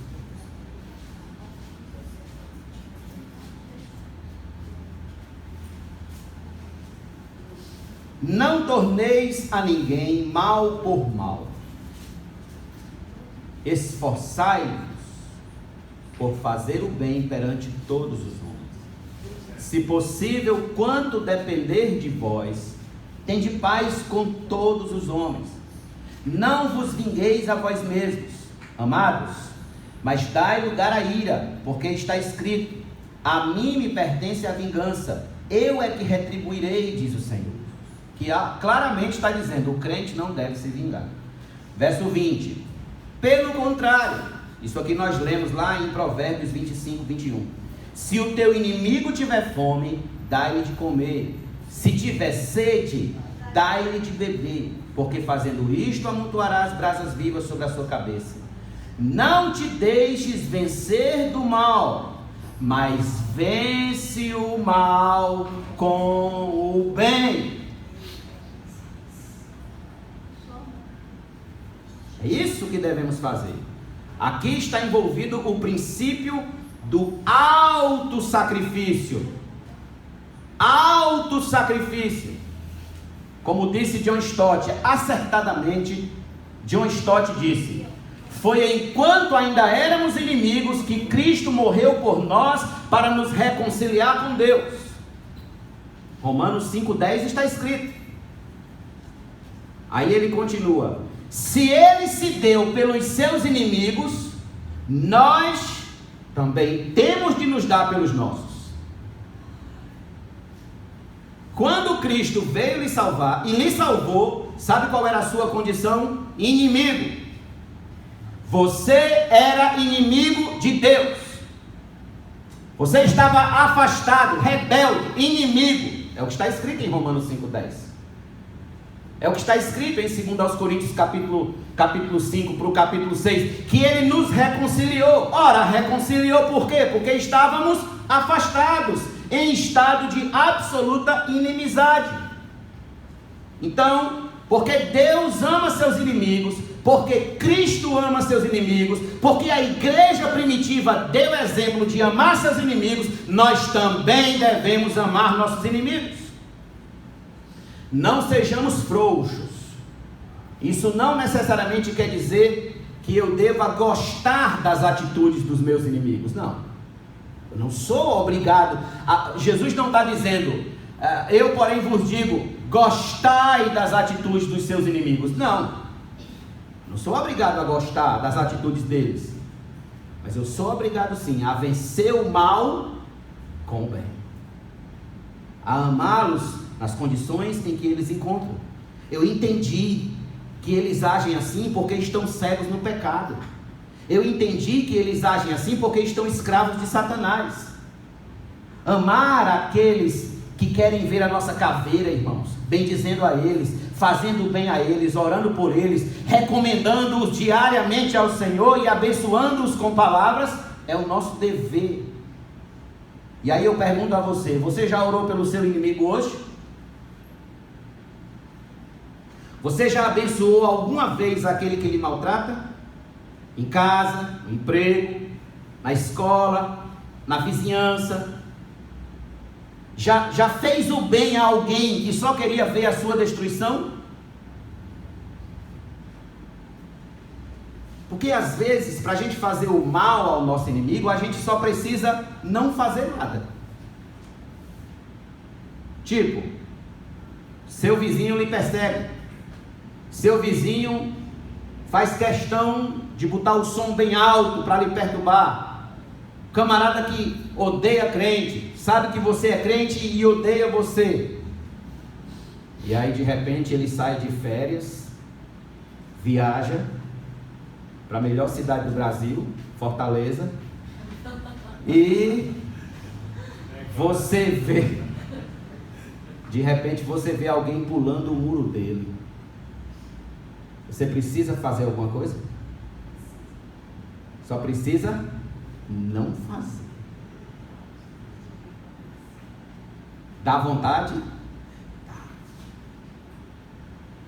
Não torneis a ninguém mal por mal. Esforçai-vos por fazer o bem perante todos os homens. Se possível, quanto depender de vós, tende paz com todos os homens. Não vos vingueis a vós mesmos, amados, mas dai lugar à ira, porque está escrito: a mim me pertence a vingança, eu é que retribuirei, diz o Senhor. Que claramente está dizendo, o crente não deve se vingar. Verso 20, pelo contrário, isso aqui nós lemos lá em Provérbios 25, 21. Se o teu inimigo tiver fome, dai-lhe de comer, se tiver sede, dai-lhe de beber, porque fazendo isto amontoarás brasas vivas sobre a sua cabeça. Não te deixes vencer do mal, mas vence o mal com o bem. É isso que devemos fazer. Aqui está envolvido o princípio do autossacrifício. Autossacrifício. Como disse John Stott, acertadamente, John Stott disse: foi enquanto ainda éramos inimigos que Cristo morreu por nós para nos reconciliar com Deus. Romanos 5,10 está escrito. Aí ele continua: se ele se deu pelos seus inimigos, nós também temos de nos dar pelos nossos. Quando Cristo veio lhe salvar e lhe salvou, sabe qual era a sua condição? Inimigo. Você era inimigo de Deus. Você estava afastado, rebelde, inimigo. É o que está escrito em Romanos 5,10. É o que está escrito em 2 Coríntios capítulo 5 para o capítulo 6, que ele nos reconciliou. Ora, reconciliou por quê? Porque estávamos afastados, em estado de absoluta inimizade. Então, porque Deus ama seus inimigos, porque Cristo ama seus inimigos, porque a igreja primitiva deu exemplo de amar seus inimigos, nós também devemos amar nossos inimigos. Não sejamos frouxos. Isso não necessariamente quer dizer que eu deva gostar das atitudes dos meus inimigos. Não. Eu não sou obrigado. Jesus não está dizendo, eu porém vos digo, gostai das atitudes dos seus inimigos. Não. Não sou obrigado a gostar das atitudes deles. Mas eu sou obrigado sim a vencer o mal com o bem. A amá-los nas condições em que eles encontram. Eu entendi que eles agem assim porque estão cegos no pecado. Eu entendi que eles agem assim porque estão escravos de Satanás. Amar aqueles que querem ver a nossa caveira, irmãos, bendizendo a eles, fazendo bem a eles, orando por eles, recomendando-os diariamente ao Senhor e abençoando-os com palavras, é o nosso dever. E aí eu pergunto a você, você já orou pelo seu inimigo hoje? Você já abençoou alguma vez aquele que lhe maltrata? Em casa, no emprego, na escola, na vizinhança? Já fez o bem a alguém que só queria ver a sua destruição? Porque às vezes, para a gente fazer o mal ao nosso inimigo, a gente só precisa não fazer nada. Tipo, seu vizinho lhe persegue. Seu vizinho faz questão de botar o som bem alto para lhe perturbar. Camarada que odeia crente, sabe que você é crente e odeia você. E aí de repente ele sai de férias, viaja para a melhor cidade do Brasil, Fortaleza, e você vê, de repente você vê alguém pulando o muro dele. Você precisa fazer alguma coisa? Só precisa não fazer. Dá vontade? Dá.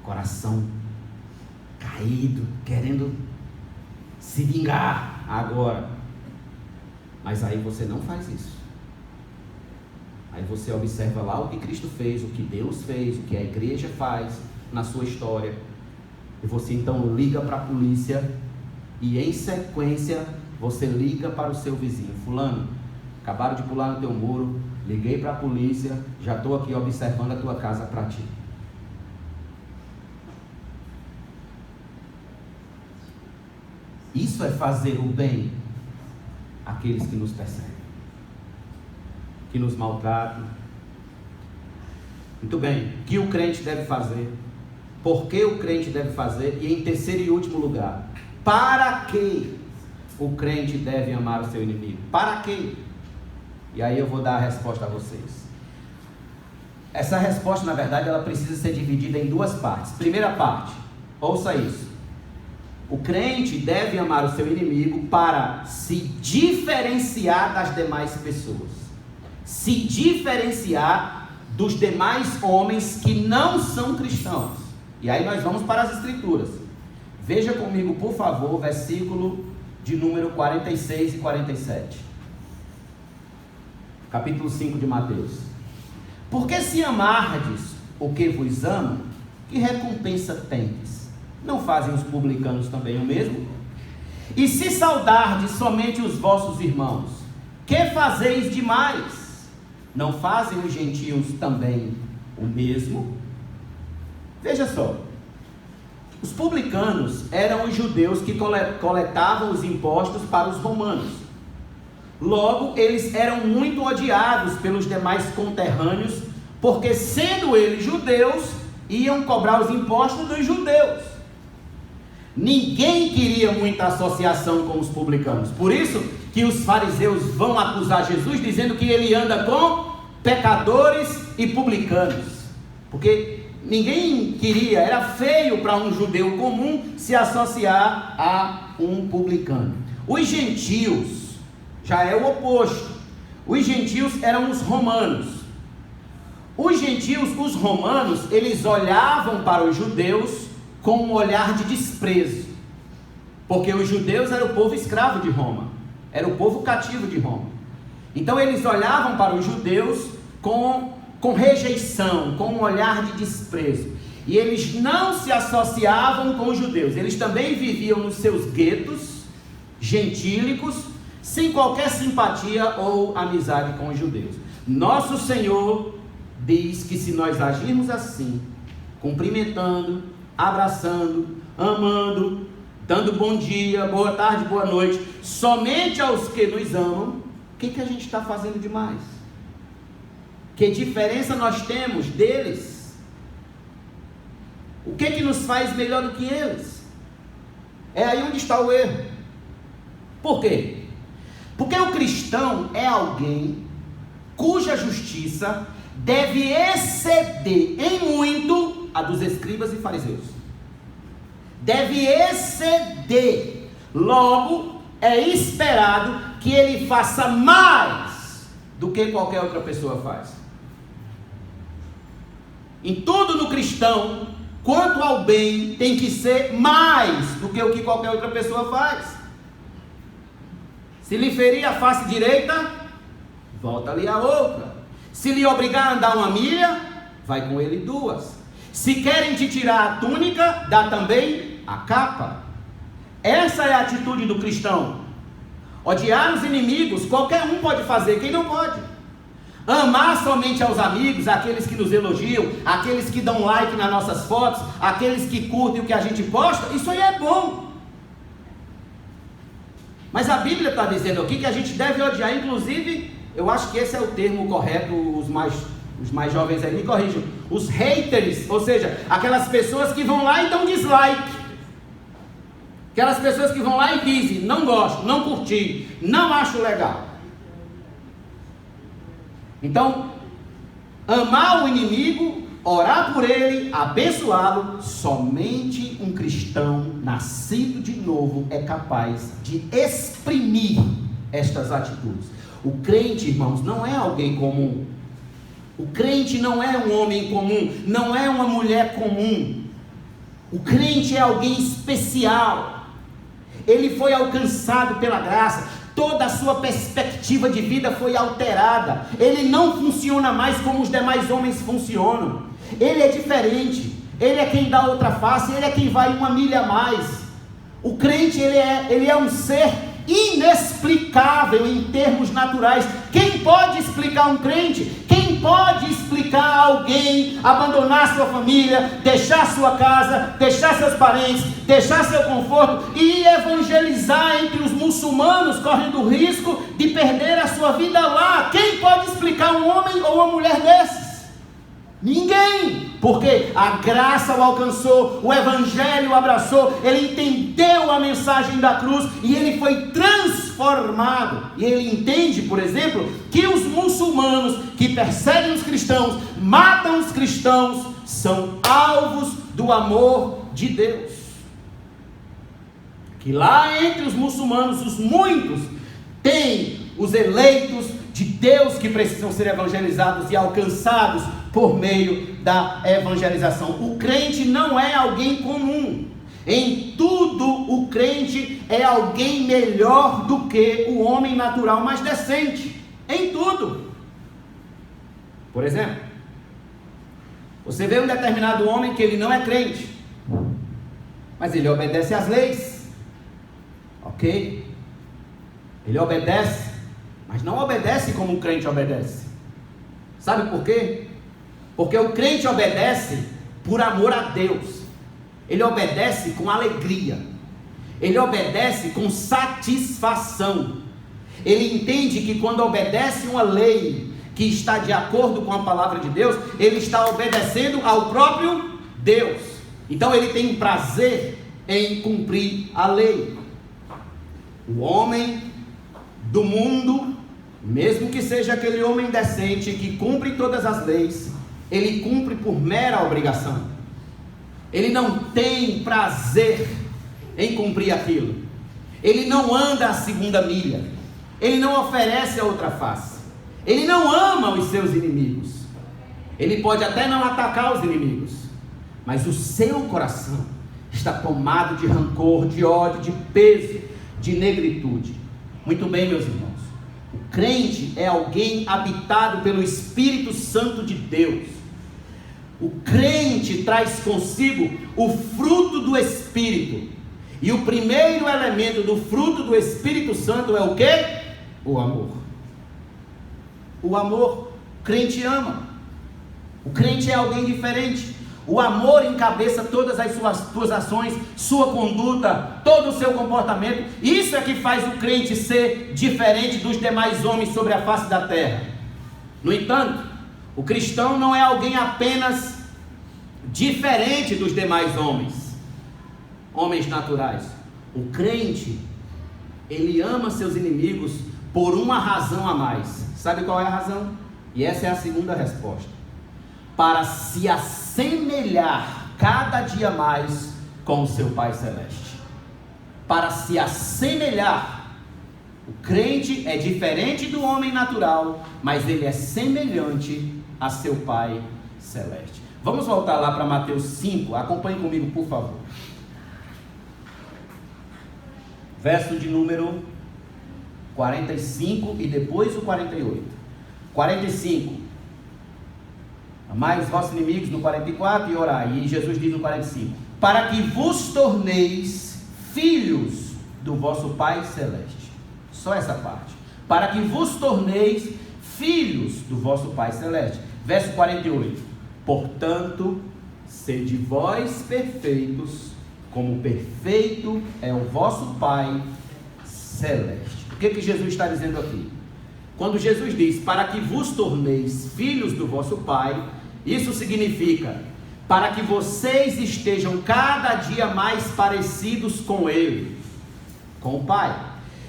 Coração caído, querendo se vingar agora. Mas aí você não faz isso. Aí você observa lá o que Cristo fez, o que Deus fez, o que a igreja faz na sua história. E você então liga para a polícia e em sequência você liga para o seu vizinho. Fulano, acabaram de pular no teu muro, liguei para a polícia, já estou aqui observando a tua casa para ti. Isso é fazer o bem àqueles que nos perseguem, que nos maltratam. Muito bem, o que o crente deve fazer? Por que o crente deve fazer? E em terceiro e último lugar, para que o crente deve amar o seu inimigo? Para quê? E aí eu vou dar a resposta a vocês. Essa resposta, na verdade, ela precisa ser dividida em duas partes. Primeira parte, ouça isso. O crente deve amar o seu inimigo para se diferenciar das demais pessoas. Se diferenciar dos demais homens que não são cristãos. E aí nós vamos para as Escrituras. Veja comigo, por favor, o versículo de número 46 e 47. Capítulo 5 de Mateus. Porque se amardes o que vos amo, que recompensa tendes? Não fazem os publicanos também o mesmo? E se saudardes somente os vossos irmãos, que fazeis demais? Não fazem os gentios também o mesmo? Veja só, os publicanos eram os judeus que coletavam os impostos para os romanos. Logo, eles eram muito odiados pelos demais conterrâneos, porque sendo eles judeus, iam cobrar os impostos dos judeus. Ninguém queria muita associação com os publicanos. Por isso que os fariseus vão acusar Jesus, dizendo que ele anda com pecadores e publicanos. Porque ninguém queria, era feio para um judeu comum se associar a um publicano. Os gentios já é o oposto. Os gentios eram os romanos. Os gentios, os romanos, eles olhavam para os judeus com um olhar de desprezo, porque os judeus eram o povo escravo de Roma, era o povo cativo de Roma. Então eles olhavam para os judeus com rejeição, com um olhar de desprezo, e eles não se associavam com os judeus. Eles também viviam nos seus guetos gentílicos, sem qualquer simpatia ou amizade com os judeus. Nosso Senhor diz que se nós agirmos assim, cumprimentando, abraçando, amando, dando bom dia, boa tarde, boa noite, somente aos que nos amam, o que a gente está fazendo demais? Que diferença nós temos deles? O que nos faz melhor do que eles? É aí onde está o erro. Por quê? Porque o cristão é alguém cuja justiça deve exceder em muito a dos escribas e fariseus. Deve exceder. Logo, é esperado que ele faça mais do que qualquer outra pessoa faz. Em tudo no cristão, quanto ao bem, tem que ser mais do que o que qualquer outra pessoa faz. Se lhe ferir a face direita, volta-lhe a outra. Se lhe obrigar a andar uma milha, vai com ele 2. Se querem te tirar a túnica, dá também a capa. Essa é a atitude do cristão. Odiar os inimigos, qualquer um pode fazer, quem não pode? Amar somente aos amigos, aqueles que nos elogiam, aqueles que dão like nas nossas fotos, aqueles que curtem o que a gente posta, isso aí é bom. Mas a Bíblia está dizendo aqui que a gente deve odiar, inclusive, eu acho que esse é o termo correto, os mais jovens aí me corrijam, os haters, ou seja, aquelas pessoas que vão lá e dão dislike, aquelas pessoas que vão lá e dizem, não gosto, não curti, não acho legal. Então, amar o inimigo, orar por ele, abençoá-lo, somente um cristão nascido de novo é capaz de exprimir estas atitudes. O crente, irmãos, não é alguém comum. O crente não é um homem comum, não é uma mulher comum. O crente é alguém especial. Ele foi alcançado pela graça. Toda a sua perspectiva de vida foi alterada. Ele não funciona mais como os demais homens funcionam. Ele é diferente. Ele é quem dá outra face. Ele é quem vai uma milha a mais. O crente, ele é um ser inexplicável em termos naturais. Quem pode explicar um crente? Quem Quem pode explicar a alguém abandonar sua família, deixar sua casa, deixar seus parentes, deixar seu conforto e evangelizar entre os muçulmanos, correndo o risco de perder a sua vida lá? Quem pode explicar um homem ou uma mulher desses? Ninguém, porque a graça o alcançou, o evangelho o abraçou, ele entendeu a mensagem da cruz e ele foi transformado. E ele entende, por exemplo, que os muçulmanos que perseguem os cristãos, matam os cristãos, são alvos do amor de Deus. Que lá entre os muçulmanos, os muitos, tem os eleitos de Deus que precisam ser evangelizados e alcançados por meio da evangelização. O crente não é alguém comum. Em tudo o crente é alguém melhor do que o homem natural mais decente. Em tudo. Por exemplo, você vê um determinado homem que ele não é crente, mas ele obedece às leis. Ok? Ele obedece, mas não obedece como um crente obedece. Sabe por quê? Porque o crente obedece por amor a Deus. Ele obedece com alegria. Ele obedece com satisfação. Ele entende que quando obedece uma lei que está de acordo com a palavra de Deus, ele está obedecendo ao próprio Deus. Então ele tem prazer em cumprir a lei. O homem do mundo, mesmo que seja aquele homem decente que cumpre todas as leis, ele cumpre por mera obrigação. Ele não tem prazer em cumprir aquilo. Ele não anda a segunda milha. Ele não oferece a outra face. Ele não ama os seus inimigos. Ele pode até não atacar os inimigos, mas o seu coração está tomado de rancor, de ódio, de peso, de negritude. Muito bem, meus irmãos. O crente é alguém habitado pelo Espírito Santo de Deus. O crente traz consigo o fruto do Espírito. E o primeiro elemento do fruto do Espírito Santo é o quê? O amor. O amor. O crente ama. O crente é alguém diferente. O amor encabeça todas as suas ações, sua conduta, todo o seu comportamento. Isso é que faz o crente ser diferente dos demais homens sobre a face da terra. No entanto, o cristão não é alguém apenas diferente dos demais homens naturais. O crente, ele ama seus inimigos por uma razão a mais. Sabe qual é a razão? E essa é a segunda resposta. Para se assemelhar cada dia mais com o seu Pai Celeste. Para se assemelhar. O crente é diferente do homem natural, mas ele é semelhante a seu Pai Celeste. Vamos voltar lá para Mateus 5, acompanhe comigo, por favor. Verso de número 45 e depois o 48. 45. Amai os vossos inimigos no 44 e orai. E Jesus diz no 45: para que vos torneis filhos do vosso Pai Celeste. Só essa parte. Para que vos torneis filhos do vosso Pai Celeste. Verso 48. Portanto, sede vós perfeitos, como perfeito é o vosso Pai Celeste. O que Jesus está dizendo aqui? Quando Jesus diz, para que vos torneis filhos do vosso Pai, isso significa, para que vocês estejam cada dia mais parecidos com Ele, com o Pai.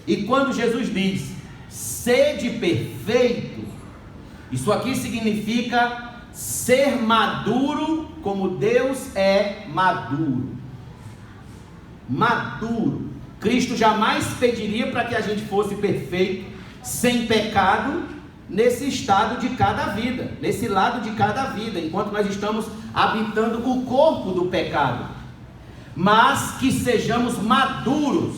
E quando Jesus diz, sede perfeito, isso aqui significa ser maduro como Deus é maduro. Maduro. Cristo jamais pediria para que a gente fosse perfeito, sem pecado, nesse estado de cada vida, nesse lado de cada vida, enquanto nós estamos habitando o corpo do pecado, mas que sejamos maduros,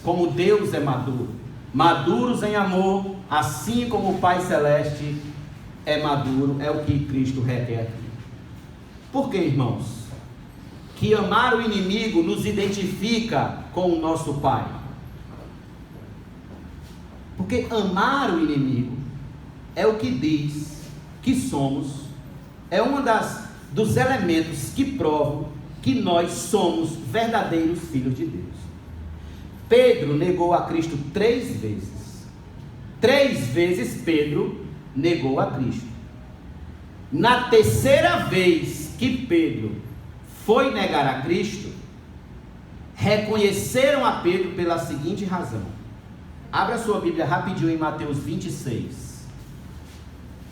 como Deus é maduro, maduros em amor, assim como o Pai Celeste é maduro, é o que Cristo requer aqui. Por que, irmãos? Que amar o inimigo nos identifica com o nosso Pai. Porque amar o inimigo é o que diz que somos, é um dos elementos que provam que nós somos verdadeiros filhos de Deus. Pedro negou a Cristo 3 vezes. 3 vezes Pedro negou a Cristo. Na terceira vez que Pedro foi negar a Cristo, reconheceram a Pedro pela seguinte razão. Abra sua Bíblia rapidinho em Mateus 26.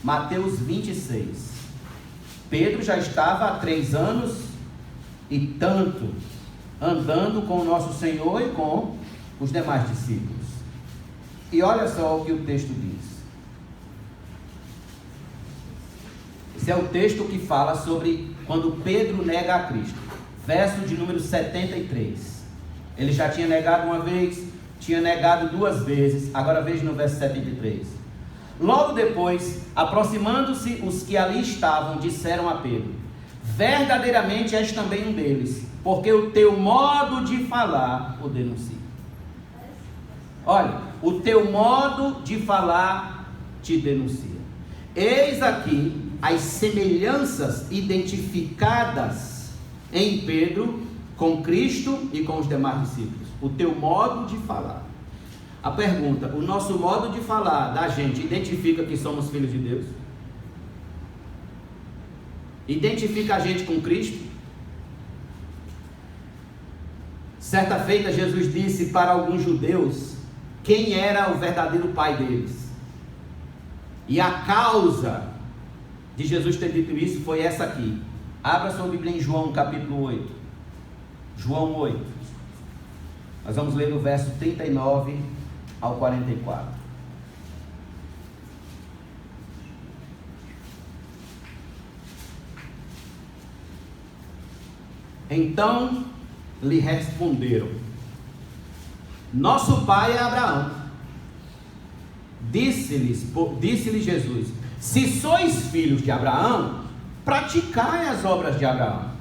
Mateus 26. Pedro já estava há 3 anos e tanto andando com o nosso Senhor e com os demais discípulos. E olha só o que o texto diz. Esse é o texto que fala sobre quando Pedro nega a Cristo. Verso de número 73. Ele já tinha negado uma vez, tinha negado 2 vezes. Agora veja no verso 73. Logo depois, aproximando-se os que ali estavam, disseram a Pedro: verdadeiramente és também um deles, porque o teu modo de falar o denuncia. Olha, o teu modo de falar te denuncia. Eis aqui as semelhanças identificadas em Pedro com Cristo e com os demais discípulos. O teu modo de falar. A pergunta: o nosso modo de falar da gente identifica que somos filhos de Deus? Identifica a gente com Cristo? Certa feita Jesus disse para alguns judeus quem era o verdadeiro pai deles. E a causa de Jesus ter dito isso foi essa aqui. Abra sua Bíblia em João capítulo 8. João 8. Nós vamos ler do verso 39 ao 44. Então lhe responderam: nosso pai é Abraão. Disse-lhe Jesus: se sois filhos de Abraão, praticai as obras de Abraão.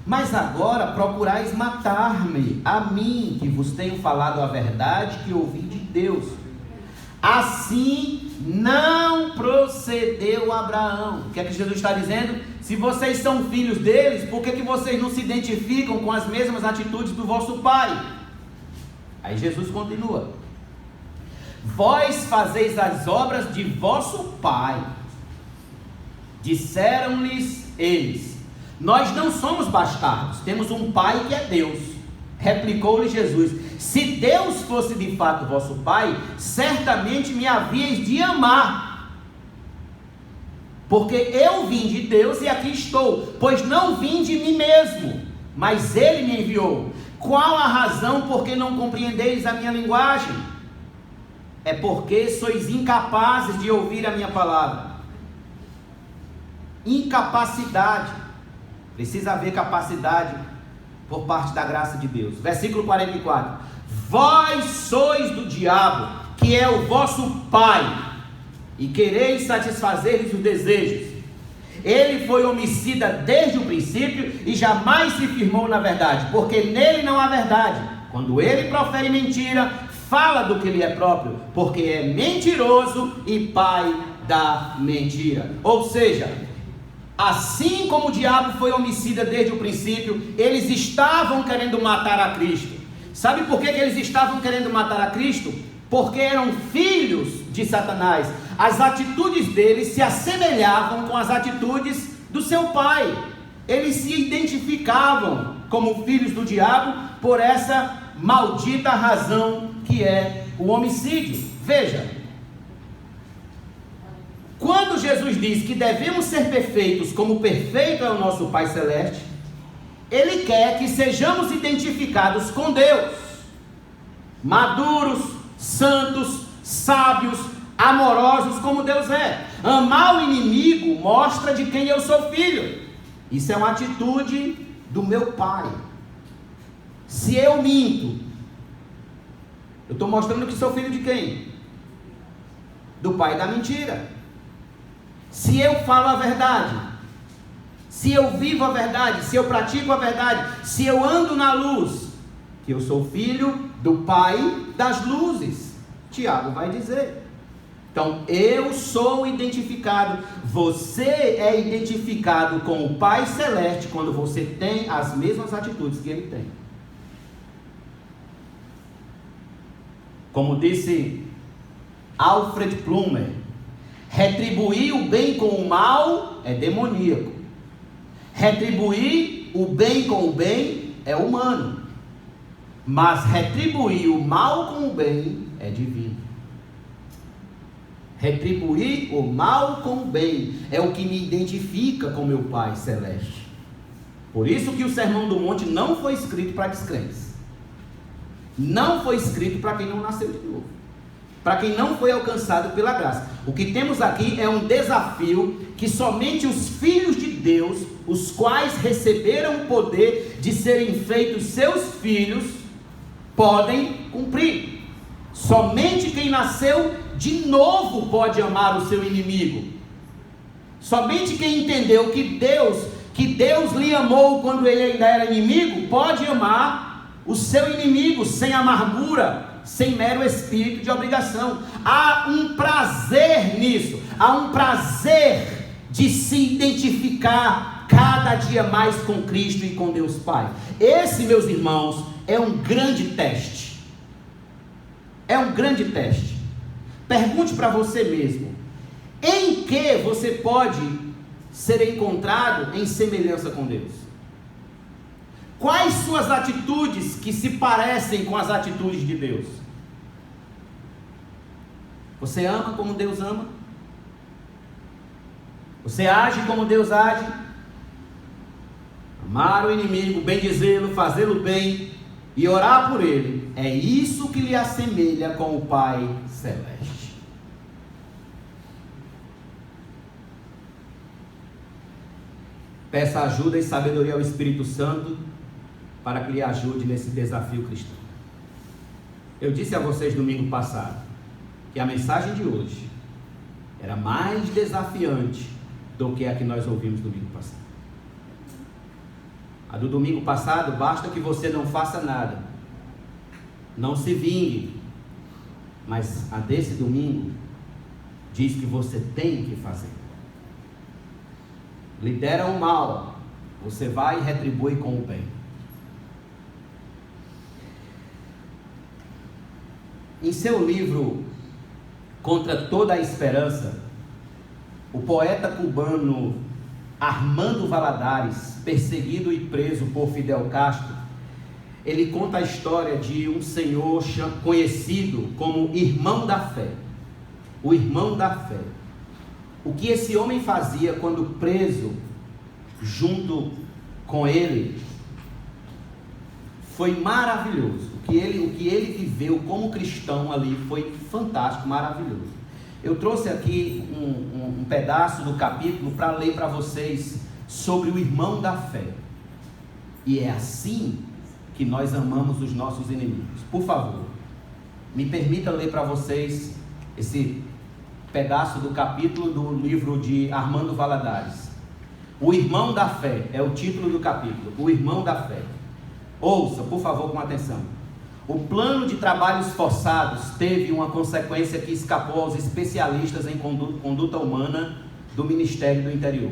Mas agora procurais matar-me, a mim, que vos tenho falado a verdade que ouvi de Deus. Assim não procedeu Abraão. O que é que Jesus está dizendo? Se vocês são filhos deles, por que vocês não se identificam com as mesmas atitudes do vosso pai? Aí Jesus continua: vós fazeis as obras de vosso pai. Disseram-lhes eles: nós não somos bastardos, temos um pai que é Deus. Replicou-lhe Jesus: se Deus fosse de fato vosso pai, certamente me havíeis de amar, porque eu vim de Deus e aqui estou, pois não vim de mim mesmo, mas Ele me enviou. Qual a razão por que não compreendeis a minha linguagem? É porque sois incapazes de ouvir a minha palavra. Incapacidade. Precisa haver capacidade por parte da graça de Deus. Versículo 44. Vós sois do diabo, que é o vosso pai, e quereis satisfazer-lhes os desejos. Ele foi homicida desde o princípio e jamais se firmou na verdade, porque nele não há verdade. Quando ele profere mentira, fala do que lhe é próprio, porque é mentiroso e pai da mentira. Ou seja, assim como o diabo foi homicida desde o princípio, eles estavam querendo matar a Cristo. Sabe por que eles estavam querendo matar a Cristo? Porque eram filhos de Satanás. As atitudes deles se assemelhavam com as atitudes do seu pai. Eles se identificavam como filhos do diabo por essa maldita razão que é o homicídio. Veja, quando Jesus diz que devemos ser perfeitos como perfeito é o nosso Pai Celeste, Ele quer que sejamos identificados com Deus, maduros, santos, sábios, amorosos como Deus é. Amar o inimigo mostra de quem eu sou filho. Isso é uma atitude do meu Pai. Se eu minto, eu estou mostrando que sou filho de quem? Do pai da mentira. Se eu falo a verdade, se eu vivo a verdade, se eu pratico a verdade, se eu ando na luz, que eu sou filho do Pai das luzes. Tiago vai dizer. Então, eu sou identificado, você é identificado com o Pai Celeste quando você tem as mesmas atitudes que Ele tem. Como disse Alfred Plummer, retribuir o bem com o mal é demoníaco. Retribuir o bem com o bem é humano. Mas retribuir o mal com o bem é divino. Retribuir o mal com o bem é o que me identifica com meu Pai Celeste. Por isso que o Sermão do Monte não foi escrito para descrentes. Não foi escrito para quem não nasceu de novo, para quem não foi alcançado pela graça. O que temos aqui é um desafio que somente os filhos de Deus, os quais receberam o poder de serem feitos seus filhos, podem cumprir. Somente quem nasceu de novo pode amar o seu inimigo. Somente quem entendeu que Deus lhe amou quando ele ainda era inimigo, pode amar o seu inimigo sem amargura, sem mero espírito de obrigação. Há um prazer nisso, há um prazer de se identificar cada dia mais com Cristo e com Deus Pai. Esse, meus irmãos, é um grande teste. É um grande teste. Pergunte para você mesmo: em que você pode ser encontrado em semelhança com Deus? Quais suas atitudes que se parecem com as atitudes de Deus? Você ama como Deus ama? Você age como Deus age? Amar o inimigo, bendizê-lo, fazê-lo bem e orar por ele, é isso que lhe assemelha com o Pai Celeste. Peça ajuda e sabedoria ao Espírito Santo para que lhe ajude nesse desafio cristão. Eu disse a vocês domingo passado que a mensagem de hoje era mais desafiante do que a que nós ouvimos domingo passado. A do domingo passado, basta que você não faça nada, não se vingue, mas a desse domingo diz que você tem que fazer. Lidera o mal, você vai e retribui com o bem. Em seu livro Contra Toda a Esperança, o poeta cubano Armando Valladares, perseguido e preso por Fidel Castro, ele conta a história de um senhor conhecido como Irmão da Fé. O Irmão da Fé. O que esse homem fazia quando preso junto com ele foi maravilhoso. O que ele viveu como cristão ali foi fantástico, maravilhoso. Eu trouxe aqui um pedaço do capítulo para ler para vocês sobre o irmão da fé. E é assim que nós amamos os nossos inimigos. Por favor, me permita ler para vocês esse pedaço do capítulo do livro de Armando Valladares. O irmão da fé é o título do capítulo. O irmão da fé. Ouça, por favor, com atenção. O plano de trabalhos forçados teve uma consequência que escapou aos especialistas em conduta humana do Ministério do Interior.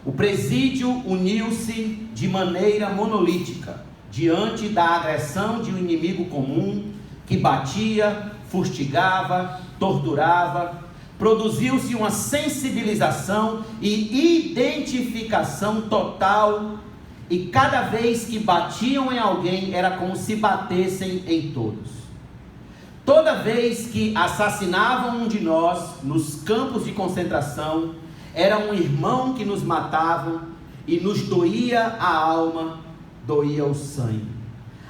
O presídio uniu-se de maneira monolítica diante da agressão de um inimigo comum que batia, fustigava, torturava. Produziu-se uma sensibilização e identificação total. E cada vez que batiam em alguém, era como se batessem em todos. Toda vez que assassinavam um de nós nos campos de concentração, era um irmão que nos matava e nos doía a alma, doía o sangue.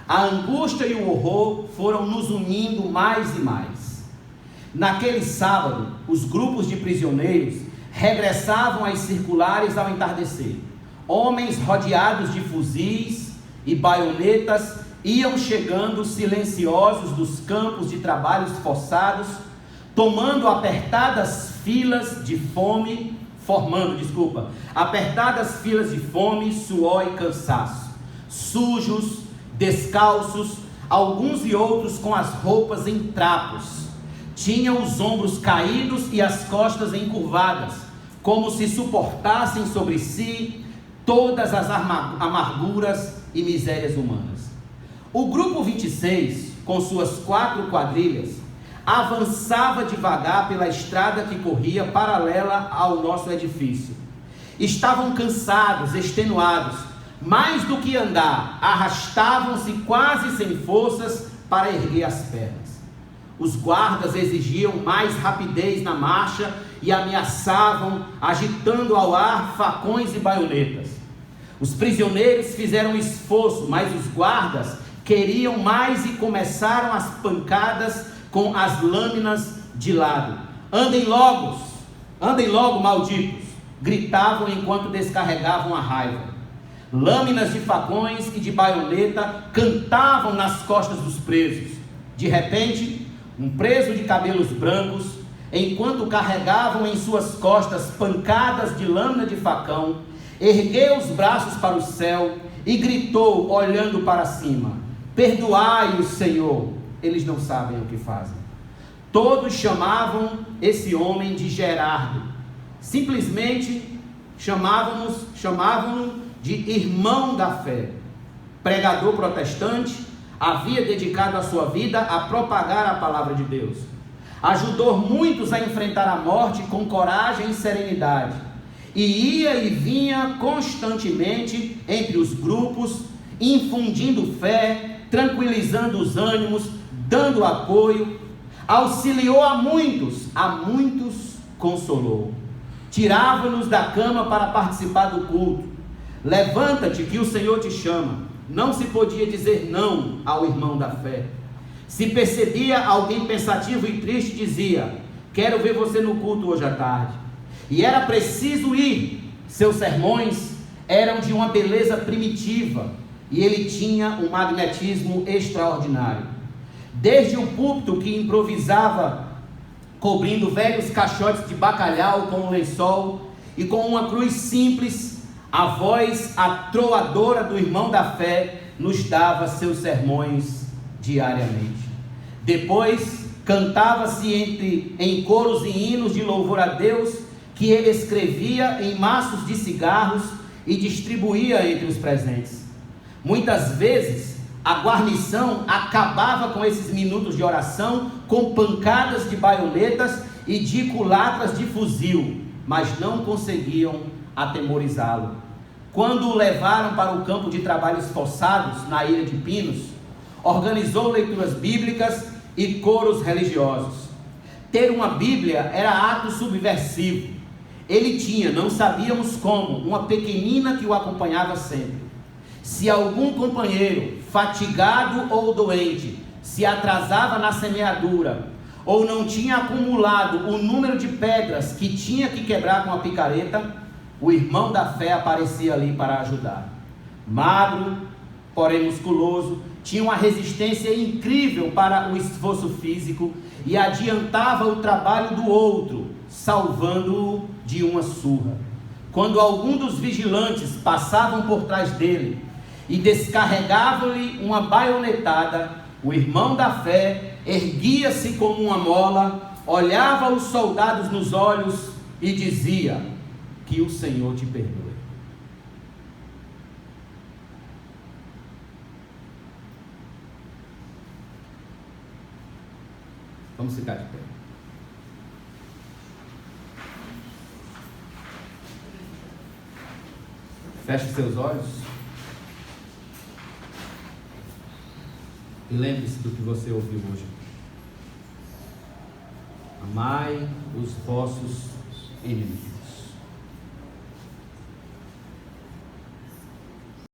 A angústia e o horror foram nos unindo mais e mais. Naquele sábado, os grupos de prisioneiros regressavam às circulares ao entardecer. Homens rodeados de fuzis e baionetas iam chegando silenciosos dos campos de trabalhos forçados, formando apertadas filas de fome, suor e cansaço, sujos, descalços, alguns e outros com as roupas em trapos. tinham os ombros caídos e as costas encurvadas, como se suportassem sobre si todas as amarguras e misérias humanas. O grupo 26, com suas 4 quadrilhas, avançava devagar pela estrada que corria paralela ao nosso edifício. Estavam cansados, extenuados, mais do que andar, arrastavam-se quase sem forças para erguer as pernas. Os guardas exigiam mais rapidez na marcha e ameaçavam, agitando ao ar facões e baionetas. Os prisioneiros fizeram esforço, mas os guardas queriam mais e começaram as pancadas com as lâminas de lado. Andem logo, malditos! Gritavam enquanto descarregavam a raiva. Lâminas de facões e de baioneta cantavam nas costas dos presos. De repente, um preso de cabelos brancos, enquanto carregavam em suas costas pancadas de lâmina de facão, ergueu os braços para o céu e gritou, olhando para cima: perdoai-os, Senhor, eles não sabem o que fazem. Todos chamavam esse homem de Gerardo. Simplesmente chamavam-no de irmão da fé. Pregador protestante, havia dedicado a sua vida a propagar a palavra de Deus. Ajudou muitos a enfrentar a morte com coragem e serenidade. E ia e vinha constantemente entre os grupos, infundindo fé, tranquilizando os ânimos, dando apoio. Auxiliou a muitos consolou. Tirava-nos da cama para participar do culto. Levanta-te que o Senhor te chama. Não se podia dizer não ao irmão da fé. Se percebia alguém pensativo e triste, dizia: quero ver você no culto hoje à tarde. E era preciso ir. Seus sermões eram de uma beleza primitiva e ele tinha um magnetismo extraordinário. Desde o púlpito que improvisava, cobrindo velhos caixotes de bacalhau com um lençol e com uma cruz simples, a voz atroadora do irmão da fé nos dava seus sermões diariamente. Depois, cantava-se em coros e hinos de louvor a Deus, que ele escrevia em maços de cigarros e distribuía entre os presentes. Muitas vezes, a guarnição acabava com esses minutos de oração com pancadas de baionetas e de culatras de fuzil, mas não conseguiam atemorizá-lo. Quando o levaram para o campo de trabalhos forçados, na Ilha de Pinos, organizou leituras bíblicas e coros religiosos. Ter uma Bíblia era ato subversivo. Ele tinha, não sabíamos como, uma pequenina que o acompanhava sempre. Se algum companheiro, fatigado ou doente, se atrasava na semeadura, ou não tinha acumulado o número de pedras que tinha que quebrar com a picareta, o irmão da fé aparecia ali para ajudar. Magro, porém musculoso, tinha uma resistência incrível para o esforço físico e adiantava o trabalho do outro, salvando-o de uma surra. Quando algum dos vigilantes passavam por trás dele e descarregavam-lhe uma baionetada, o irmão da fé erguia-se como uma mola, olhava os soldados nos olhos e dizia: que o Senhor te perdoe. Vamos ficar de pé. Feche seus olhos e lembre-se do que você ouviu hoje. Amai os vossos inimigos.